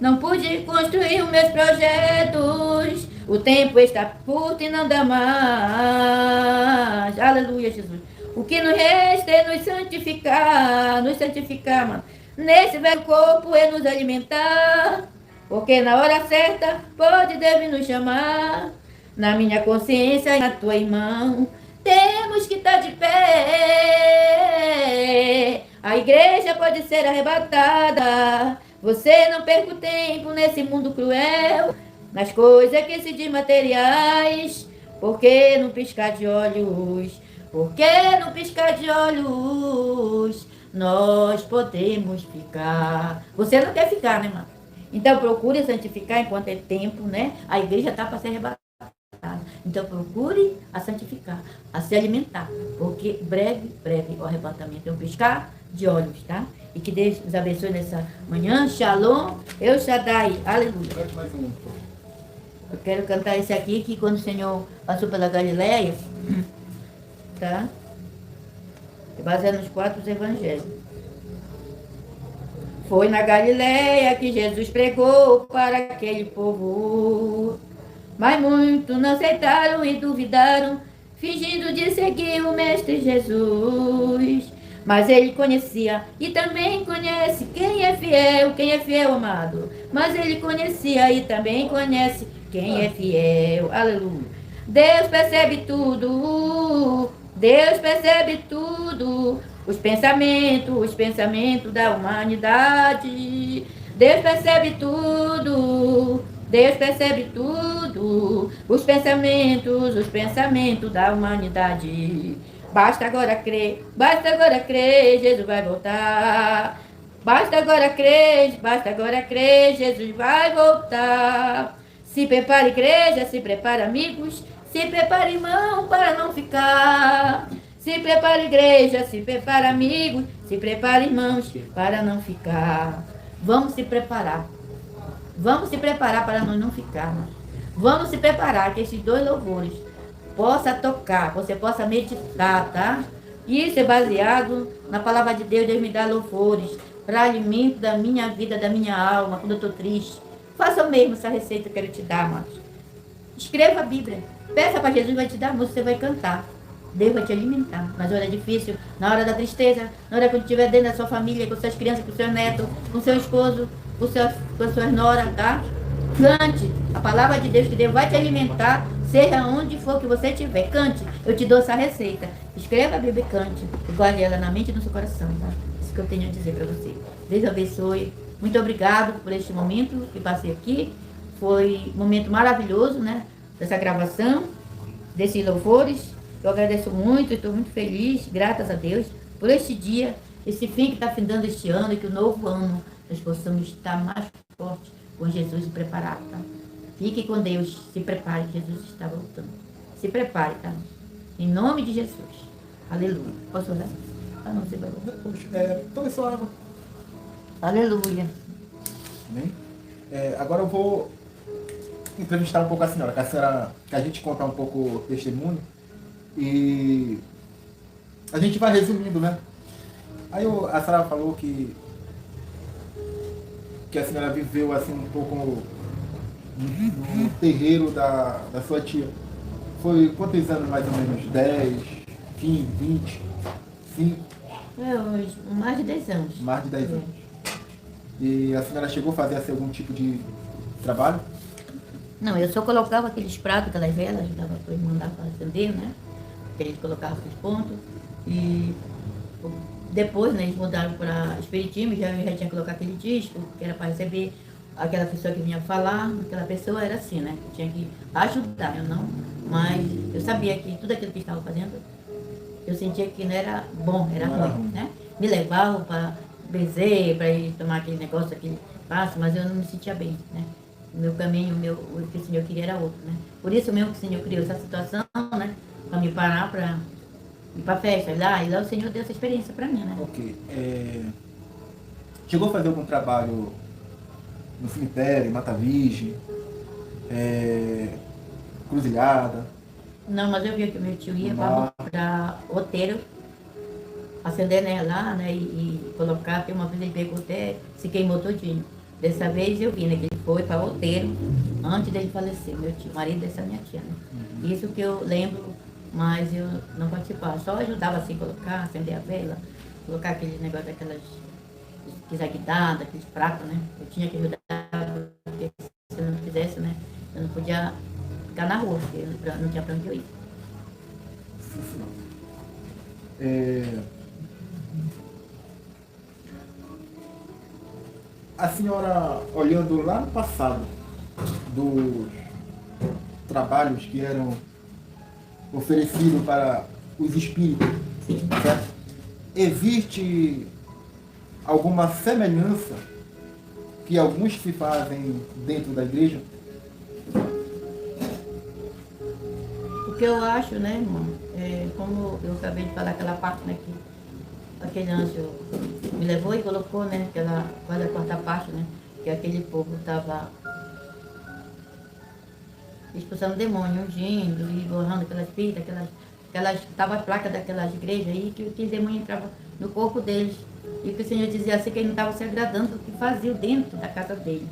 Speaker 2: Não pude construir os meus projetos. O tempo está curto e não dá mais. Aleluia, Jesus. O que nos resta é nos santificar, mano. Nesse velho corpo é nos alimentar. Porque na hora certa pode, deve nos chamar. Na minha consciência e na tua mão. Temos que estar de pé. A igreja pode ser arrebatada. Você não perca o tempo nesse mundo cruel, nas coisas que se diz materiais. Porque no piscar de olhos, nós podemos ficar. Você não quer ficar, né, irmão? Então procure santificar enquanto é tempo, né? A igreja está para ser arrebatada. Então procure a santificar, a se alimentar, porque breve o arrebatamento é um piscar de olhos, tá? E que Deus nos abençoe nessa manhã. Shalom, El Shaddai, aleluia. Eu quero cantar esse aqui, que quando o Senhor passou pela Galileia, tá? Baseado nos 4 evangelhos. Foi na Galileia que Jesus pregou para aquele povo. Mas muitos não aceitaram e duvidaram, fingindo de seguir o Mestre Jesus. Mas ele conhecia e também conhece quem é fiel, amado. Mas ele conhecia e também conhece quem é fiel. Aleluia. Deus percebe tudo. Os pensamentos da humanidade. Deus percebe tudo. Os pensamentos da humanidade. Basta agora crer, Jesus vai voltar. Basta agora crer, Jesus vai voltar. Se prepara, igreja, se prepara, amigos, se prepara, irmão, para não ficar. Se prepara, igreja, se prepara, amigos, se prepara, irmãos, para não ficar. Vamos se preparar para nós não ficarmos. Vamos se preparar que esses 2 louvores possa tocar, você possa meditar, tá? Isso é baseado na palavra de Deus. Deus me dá louvores para alimento da minha vida, da minha alma, quando eu estou triste. Faça o mesmo, essa receita que eu quero te dar, amados. Escreva a Bíblia. Peça para Jesus, vai te dar música, você vai cantar. Deus vai te alimentar. Mas hora difícil, na hora da tristeza, na hora que você estiver dentro da sua família, com suas crianças, com seus netos, com seu esposo, com suas noras, tá? Cante a palavra de Deus, que Deus vai te alimentar, seja onde for que você estiver. Cante, eu te dou essa receita. Escreva a Bíblia e cante. Guarde ela na mente e no seu coração, tá? Isso que eu tenho a dizer para você. Deus abençoe. Muito obrigado por este momento que passei aqui. Foi um momento maravilhoso, né? Dessa gravação, desses louvores. Eu agradeço muito, estou muito feliz, graças a Deus, por este dia, esse fim que está findando este ano, e que o novo ano nós possamos estar mais fortes com Jesus e preparados, tá? Fique com Deus, se prepare, Jesus está voltando. Se prepare, tá? Em nome de Jesus. Aleluia. Posso orar? Ah, não, você vai orar.
Speaker 1: Tome sua água.
Speaker 2: Aleluia.
Speaker 1: Amém? Agora eu vou entrevistar um pouco a senhora, que a gente contar um pouco o testemunho. E a gente vai resumindo, né? Aí a senhora falou que a senhora viveu assim um pouco no terreiro da sua tia. Foi quantos anos mais ou menos? 10, 15, 20, 5?
Speaker 2: Mais de 10 anos.
Speaker 1: Mais de 10 anos. E a senhora chegou a fazer assim, algum tipo de trabalho?
Speaker 2: Não, eu só colocava aqueles pratos, aquelas velas, ajudava para mandar para acender, né? Que a gente colocava aqueles pontos. E depois, né, eles mudaram para Espiritismo, eu já tinha que colocar aquele disco, que era para receber aquela pessoa que vinha falar. Aquela pessoa era assim, né? Eu tinha que ajudar, eu não. Mas eu sabia que tudo aquilo que estava fazendo, eu sentia que não era bom, era ruim, né? Me levavam para benzer, para ir tomar aquele negócio, aquele passo, mas eu não me sentia bem, né? O meu caminho, o que o Senhor queria era outro, né? Por isso mesmo que o Senhor criou essa situação, né? Para me parar para ir para a festa. E lá o Senhor deu essa experiência para mim, né?
Speaker 1: Ok. Chegou a fazer algum trabalho no cemitério, Mata Virgem, Cruzilhada?
Speaker 2: Não, mas eu via que o meu tio ia
Speaker 1: Ah.
Speaker 2: para Roteiro, acender, né, lá, né, e colocar, porque uma vez ele pegou até, se queimou todinho. Dessa vez eu vi, né, que ele foi para Roteiro, antes dele falecer, meu tio, marido dessa minha tia, né. Isso que eu lembro, mas eu não participava, só ajudava assim, colocar, acender a vela, colocar aquele negócio daquelas guisaguidadas, aqueles pratos, né, eu tinha que ajudar, porque se eu não fizesse, né, eu não podia ficar na rua, porque eu não tinha para onde eu ir.
Speaker 1: Sim, senhor. A senhora, olhando lá no passado, dos trabalhos que eram oferecidos para os espíritos, certo? Existe alguma semelhança que alguns se fazem dentro da igreja?
Speaker 2: O que eu acho, né, irmão, como eu acabei de falar aquela parte, né, que aquele anjo me levou e colocou, né, aquela quase a quarta parte, né, que aquele povo estava expulsando demônio, ungindo e borrando aquelas fitas, tava a placa daquelas igrejas aí, que o demônio entrava no corpo deles. E que o Senhor dizia assim, que ele não estava se agradando do que fazia dentro da casa dele.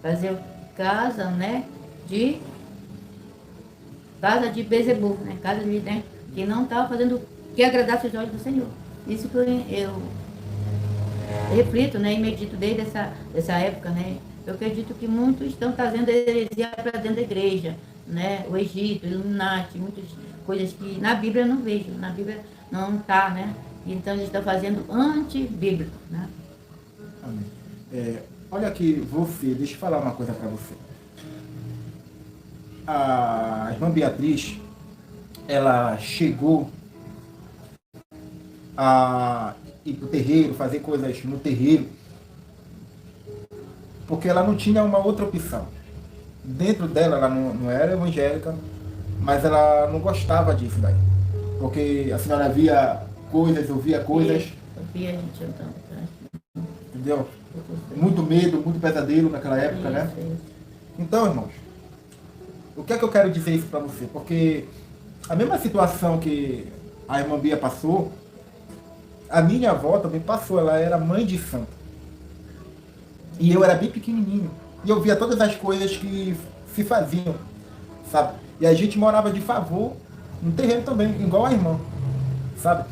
Speaker 2: Fazia casa, né, casa de Bezebu, né, casa de, né, que não estava fazendo que agradasse os olhos do Senhor. Isso que eu reflito, né, e medito desde essa época, né. Eu acredito que muitos estão trazendo heresia para dentro da igreja, né, o Egito, Illuminati, muitas coisas que na Bíblia eu não vejo, na Bíblia não está, né. Então eles estão fazendo antibíblico, né.
Speaker 1: Amém. Olha aqui, deixa eu falar uma coisa para você. A irmã Beatriz, ela chegou a ir para o terreiro, fazer coisas no terreiro, porque ela não tinha uma outra opção. Dentro dela, ela não era evangélica, mas ela não gostava disso daí. Porque a senhora via coisas, ouvia coisas.
Speaker 2: Eu via a gente andando, né?
Speaker 1: Entendeu? Muito medo, muito pesadelo naquela época, né? Então, irmãos, o que é que eu quero dizer isso para você? Porque a mesma situação que a irmã Bia passou, a minha avó também passou. Ela era mãe de santo. E eu era bem pequenininho. E eu via todas as coisas que se faziam, sabe? E a gente morava de favor no terreno também, igual a irmã, sabe?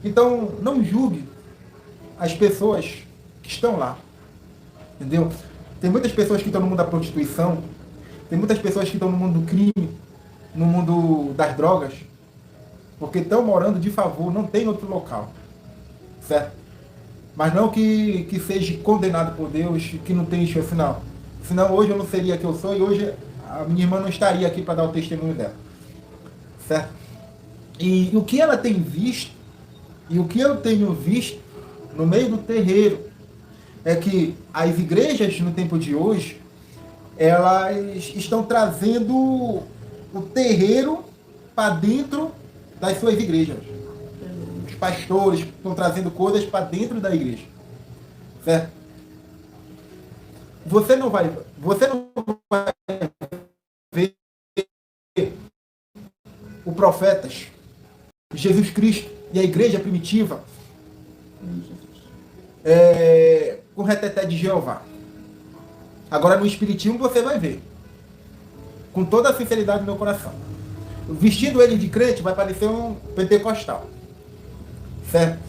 Speaker 1: Então, não julgue as pessoas que estão lá, entendeu? Tem muitas pessoas que estão no mundo da prostituição, tem muitas pessoas que estão no mundo do crime, no mundo das drogas, porque estão morando de favor, não tem outro local, certo? Mas não que seja condenado por Deus, que não tem chance, não. Senão hoje eu não seria que eu sou e hoje a minha irmã não estaria aqui para dar o testemunho dela, certo? E o que ela tem visto, e o que eu tenho visto no meio do terreiro, é que as igrejas no tempo de hoje, elas estão trazendo o terreiro para dentro das suas igrejas. Os pastores estão trazendo coisas para dentro da igreja. Certo? Você não vai ver o profetas, Jesus Cristo e a igreja primitiva com reteté de Jeová. Agora no Espiritismo você vai ver. Com toda a sinceridade do meu coração. Vestindo ele de crente vai parecer um pentecostal. Certo?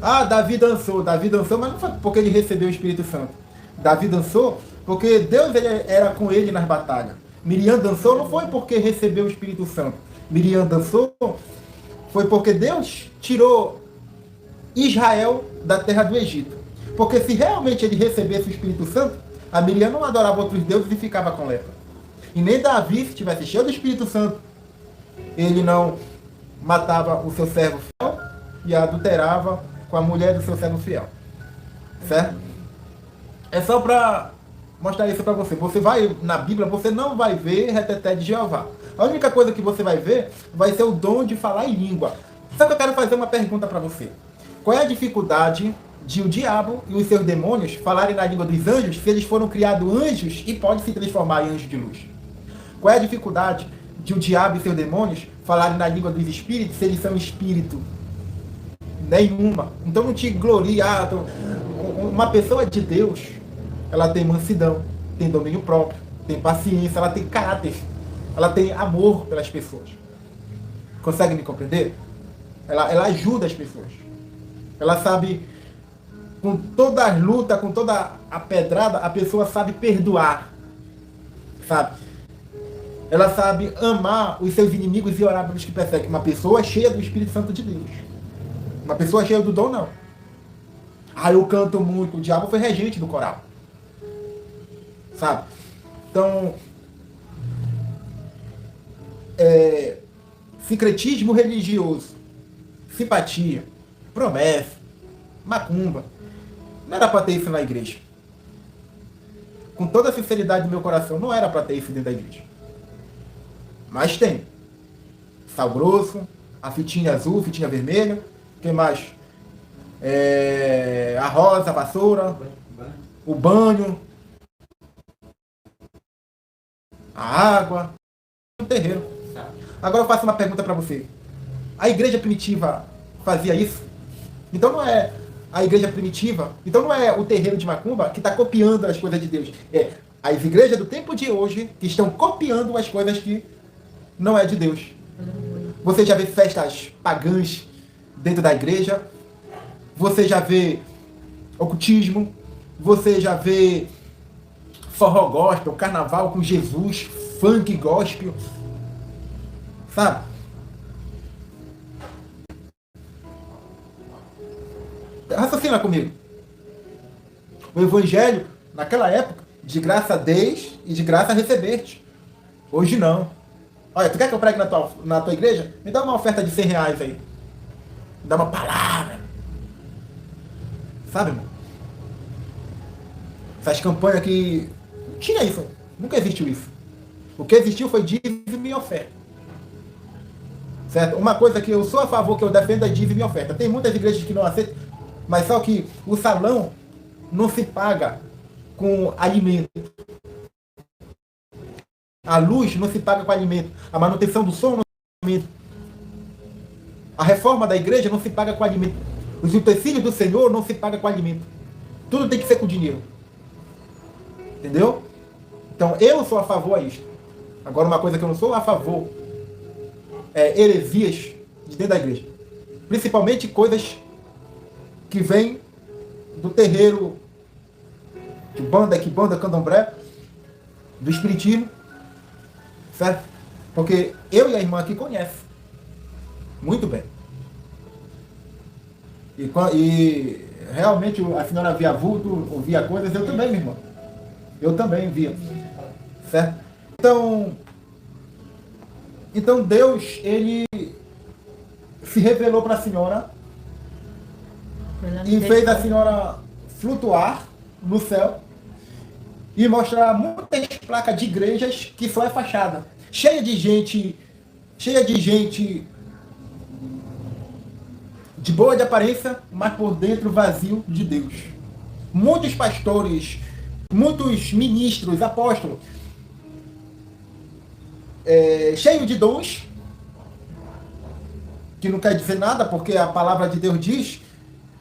Speaker 1: Ah, Davi dançou, mas não foi porque ele recebeu o Espírito Santo. Davi dançou porque Deus era com ele nas batalhas. Miriam dançou não foi porque recebeu o Espírito Santo. Miriam dançou foi porque Deus tirou Israel da terra do Egito. Porque se realmente ele recebesse o Espírito Santo, a Miriam não adorava outros deuses e ficava com lepra. E nem Davi, se tivesse cheio do Espírito Santo, ele não matava o seu servo fiel e adulterava com a mulher do seu servo fiel. Certo? É só para mostrar isso para você. Você vai na Bíblia, você não vai ver reteté de Jeová. A única coisa que você vai ver vai ser o dom de falar em língua. Só que eu quero fazer uma pergunta para você. Qual é a dificuldade de o diabo e os seus demônios falarem na língua dos anjos se eles foram criados anjos e podem se transformar em anjos de luz? Qual é a dificuldade de o diabo e seus demônios falarem na língua dos espíritos se eles são espírito? Nenhuma. Então não te glorie. Uma pessoa de Deus, ela tem mansidão, tem domínio próprio, tem paciência, ela tem caráter, ela tem amor pelas pessoas. Consegue me compreender? Ela ajuda as pessoas. Ela sabe, com toda a luta, com toda a pedrada, a pessoa sabe perdoar. Sabe? Ela sabe amar os seus inimigos e orar pelos que perseguem. Uma pessoa cheia do Espírito Santo de Deus. Uma pessoa cheia do dom, não. Eu canto muito. O diabo foi regente do coral. Sabe? Então, sincretismo religioso, simpatia, promessa, macumba. Não era para ter isso na igreja. Com toda a sinceridade do meu coração, não era para ter isso dentro da igreja. Mas tem. Sal grosso, a fitinha azul, fitinha vermelha. O que mais? A rosa, a vassoura, o banho, a água, o terreiro. Agora eu faço uma pergunta para você. A igreja primitiva fazia isso? Então não é a igreja primitiva, então não é o terreiro de macumba que está copiando as coisas de Deus. É as igrejas do tempo de hoje que estão copiando as coisas que não é de Deus. Você já vê festas pagãs dentro da igreja? Você já vê ocultismo? Você já vê forró gospel, carnaval com Jesus, funk gospel? Sabe? Raciocina comigo. O evangelho, naquela época, de graça deis e de graça recebeste. Hoje não. Olha, tu quer que eu pregue na tua igreja? Me dá uma oferta de R$100 aí. Me dá uma palavra. Sabe, irmão? Essas campanhas que... Tinha isso. Nunca existiu isso. O que existiu foi dízimo e oferta. Certo? Uma coisa que eu sou a favor, que eu defendo, é dízimo e oferta. Tem muitas igrejas que não aceitam, mas só que o salão não se paga com alimento. A luz não se paga com alimento. A manutenção do som não se paga com alimento. A reforma da igreja não se paga com alimento. Os utensílios do Senhor não se paga com alimento. Tudo tem que ser com dinheiro. Entendeu? Então eu sou a favor a isso. Agora uma coisa que eu não sou a favor é heresias de dentro da igreja. Principalmente coisas que vêm do terreiro de banda, candomblé, do espiritismo. Certo? Porque eu e a irmã aqui conhecem muito bem. E realmente a senhora via vulto, ouvia coisas, eu também, minha irmã. Eu também via. Certo? Então Deus, ele se revelou para a senhora e fez a senhora flutuar no céu e mostrar muitas placas de igrejas que só é fachada. Cheia de gente de boa de aparência, mas por dentro vazio de Deus. Muitos pastores, muitos ministros, apóstolos, cheio de dons, que não quer dizer nada, porque a palavra de Deus diz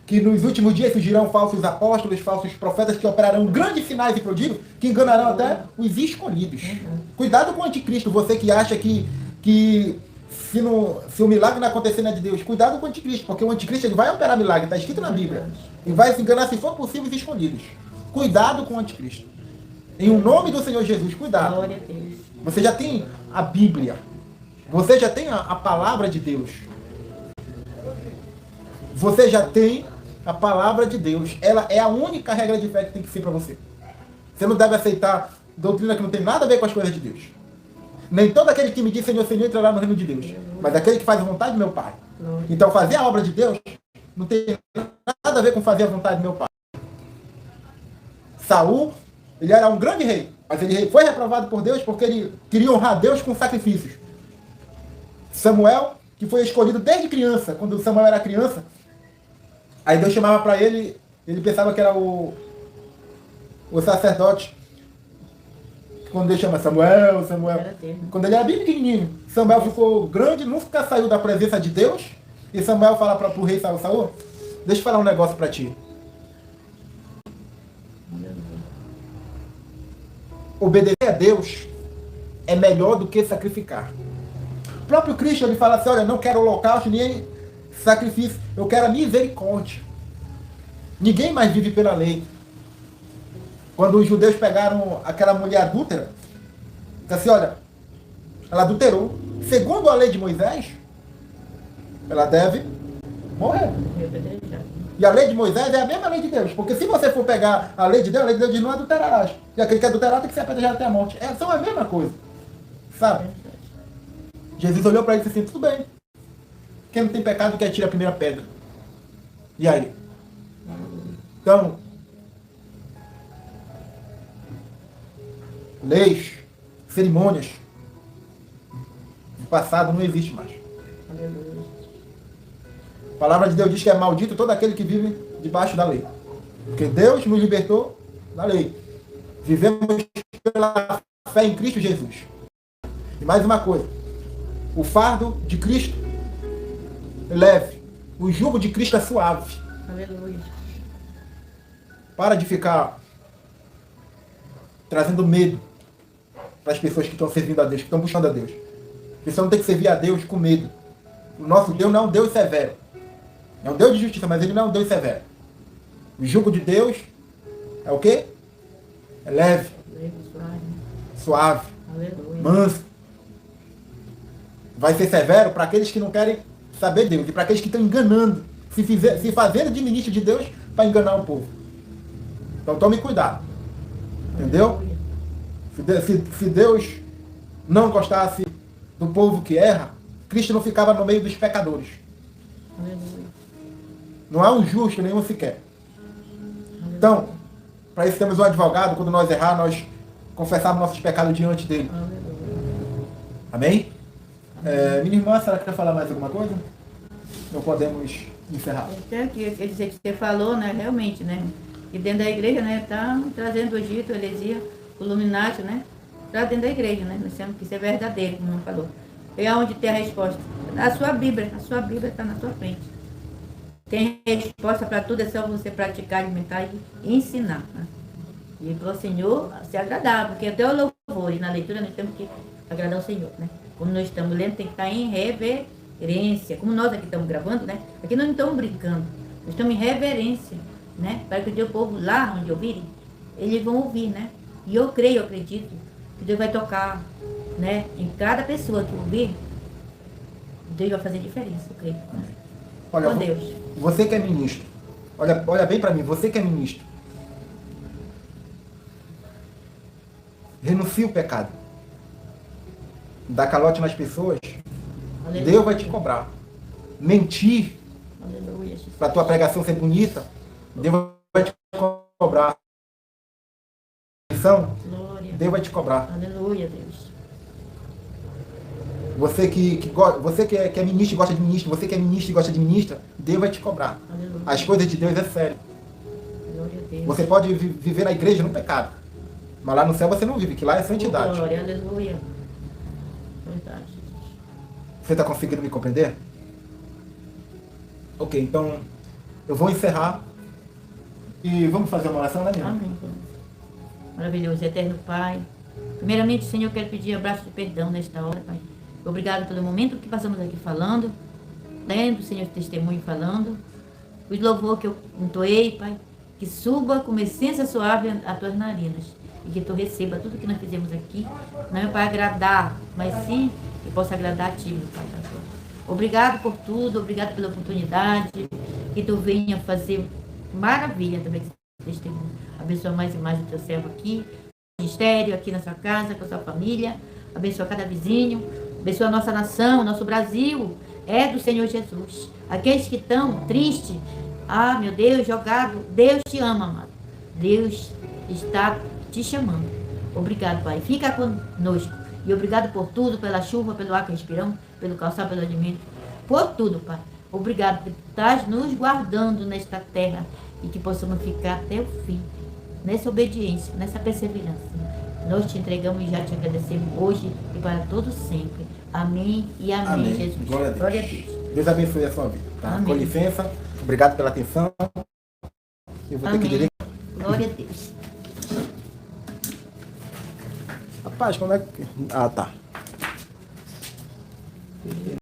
Speaker 1: que nos últimos dias surgirão falsos apóstolos, falsos profetas que operarão grandes sinais e prodígios, que enganarão até os escolhidos. Cuidado com o anticristo, você que acha que se o milagre não acontecer, não é de Deus. Cuidado com o anticristo, porque o anticristo ele vai operar milagre, está escrito na Bíblia. E vai se enganar, se for possível, os escolhidos. Cuidado com o anticristo. Em o nome do Senhor Jesus, cuidado. Você já tem a Bíblia. Você já tem a palavra de Deus. Você já tem a palavra de Deus. Ela é a única regra de fé que tem que ser para você. Você não deve aceitar doutrina que não tem nada a ver com as coisas de Deus. Nem todo aquele que me diz Senhor, Senhor entrará no reino de Deus. Mas aquele que faz a vontade do meu Pai. Então fazer a obra de Deus não tem nada a ver com fazer a vontade do meu Pai. Saul Ele era um grande rei, mas ele foi reprovado por Deus porque ele queria honrar Deus com sacrifícios. Samuel, que foi escolhido desde criança, quando Samuel era criança, aí Deus chamava para ele, ele pensava que era o sacerdote. Quando Deus chama Samuel, quando ele era bem pequenininho, Samuel ficou grande, nunca saiu da presença de Deus, e Samuel fala para o rei Saul, deixa eu falar um negócio para ti. Obedecer a Deus é melhor do que sacrificar. O próprio Cristo, ele fala assim, olha, não quero holocausto nem sacrifício, eu quero a misericórdia. Ninguém mais vive pela lei. Quando os judeus pegaram aquela mulher adúltera, disse assim, olha, ela adulterou. Segundo a lei de Moisés, ela deve morrer. E a lei de Moisés é a mesma lei de Deus. Porque se você for pegar a lei de Deus diz não adulterarás. E aquele que adulterar tem que ser apedrejado até a morte. São a mesma coisa. Sabe? Jesus olhou para ele e disse assim, tudo bem. Quem não tem pecado que atire a primeira pedra. E aí? Então, leis, cerimônias do passado não existe mais. A palavra de Deus diz que é maldito todo aquele que vive debaixo da lei. Porque Deus nos libertou da lei. Vivemos pela fé em Cristo Jesus. E mais uma coisa. O fardo de Cristo é leve. O jugo de Cristo é suave.
Speaker 2: Aleluia.
Speaker 1: Para de ficar trazendo medo para as pessoas que estão servindo a Deus, que estão buscando a Deus. A pessoa não tem que servir a Deus com medo. O nosso Deus não é um Deus severo. É um Deus de justiça, mas ele não é um Deus severo. O jugo de Deus é o quê? É leve, suave, manso. Vai ser severo para aqueles que não querem saber Deus e para aqueles que estão enganando, se fazendo de ministro de Deus para enganar o povo. Então tome cuidado. Entendeu? Se Deus não gostasse do povo que erra, Cristo não ficava no meio dos pecadores. Não há um justo nenhum sequer. Então, para isso temos um advogado, quando nós errar, nós confessarmos nossos pecados diante dele. Amém? Minha irmã, a senhora quer falar mais alguma coisa? Não podemos encerrar.
Speaker 2: Quer dizer que você falou, né, realmente, né? E dentro da igreja, né, tá trazendo o Egito, a heresia, o Illuminati, né? Para dentro da igreja, né? Nós temos que ser verdadeiro, como não falou. E aonde tem a resposta? A sua Bíblia está na sua frente. Tem resposta para tudo, é só você praticar, alimentar e ensinar. Né? E para o Senhor se agradar, porque até o louvor e na leitura nós temos que agradar o Senhor, né? Quando nós estamos lendo, tem que estar em reverência. Como nós aqui estamos gravando, né? Aqui nós não estamos brincando, nós estamos em reverência, né? Para que o povo lá onde ouvirem, eles vão ouvir, né? E eu creio, eu acredito, que Deus vai tocar, né? Em cada pessoa que ouvir, Deus vai fazer diferença, eu creio. Né?
Speaker 1: Olha,
Speaker 2: com Deus.
Speaker 1: Você que é ministro, olha bem para mim, você que é ministro, renuncie o pecado. Dá calote nas pessoas, aleluia. Deus vai te cobrar. Mentir, para a tua pregação ser bonita, Deus vai te cobrar. Deus vai te cobrar.
Speaker 2: Aleluia, Deus.
Speaker 1: Você que é ministro e gosta de ministro, você que é ministro e gosta de ministra, Deus vai te cobrar. Aleluia. As coisas de Deus é sério. Você pode viver na igreja no pecado, mas lá no céu você não vive, que lá é santidade.
Speaker 2: Glória, aleluia. Verdade.
Speaker 1: Você está conseguindo me compreender? Ok, então eu vou encerrar e vamos fazer uma oração, né, minha?
Speaker 2: Amém. Maravilhoso, eterno Pai. Primeiramente, Senhor, eu quero pedir um abraço de perdão nesta hora, Pai. Obrigado pelo momento que passamos aqui falando, lendo, Senhor, testemunho falando, os louvor que eu entoei, Pai, que suba com uma essência suave a tuas narinas e que tu receba tudo que nós fizemos aqui, não é para agradar, mas sim que possa agradar a Ti, meu Pai. Obrigado por tudo, obrigado pela oportunidade, que tu venha fazer maravilha também com esse testemunho. Abençoa mais e mais o teu servo aqui, no ministério, aqui na sua casa, com a sua família, abençoa cada vizinho, abençoa a nossa nação, nosso Brasil, é do Senhor Jesus. Aqueles que estão tristes, meu Deus, jogado, Deus te ama, amado. Deus está te chamando. Obrigado, Pai. Fica conosco. E obrigado por tudo, pela chuva, pelo ar que respiramos, pelo calçado, pelo alimento, por tudo, Pai. Obrigado por estar nos guardando nesta terra e que possamos ficar até o fim, nessa obediência, nessa perseverança. Nós te entregamos e já te agradecemos hoje e para todos sempre. Amém e amém,
Speaker 1: Amém.
Speaker 2: Jesus.
Speaker 1: Glória a Deus.
Speaker 2: Glória a Deus.
Speaker 1: Deus abençoe a sua vida. Tá?
Speaker 2: Amém.
Speaker 1: Com licença. Obrigado pela atenção. Eu vou ter que
Speaker 2: Amém.
Speaker 1: dizer.
Speaker 2: Glória a Deus.
Speaker 1: Rapaz, como é que. Ah, tá.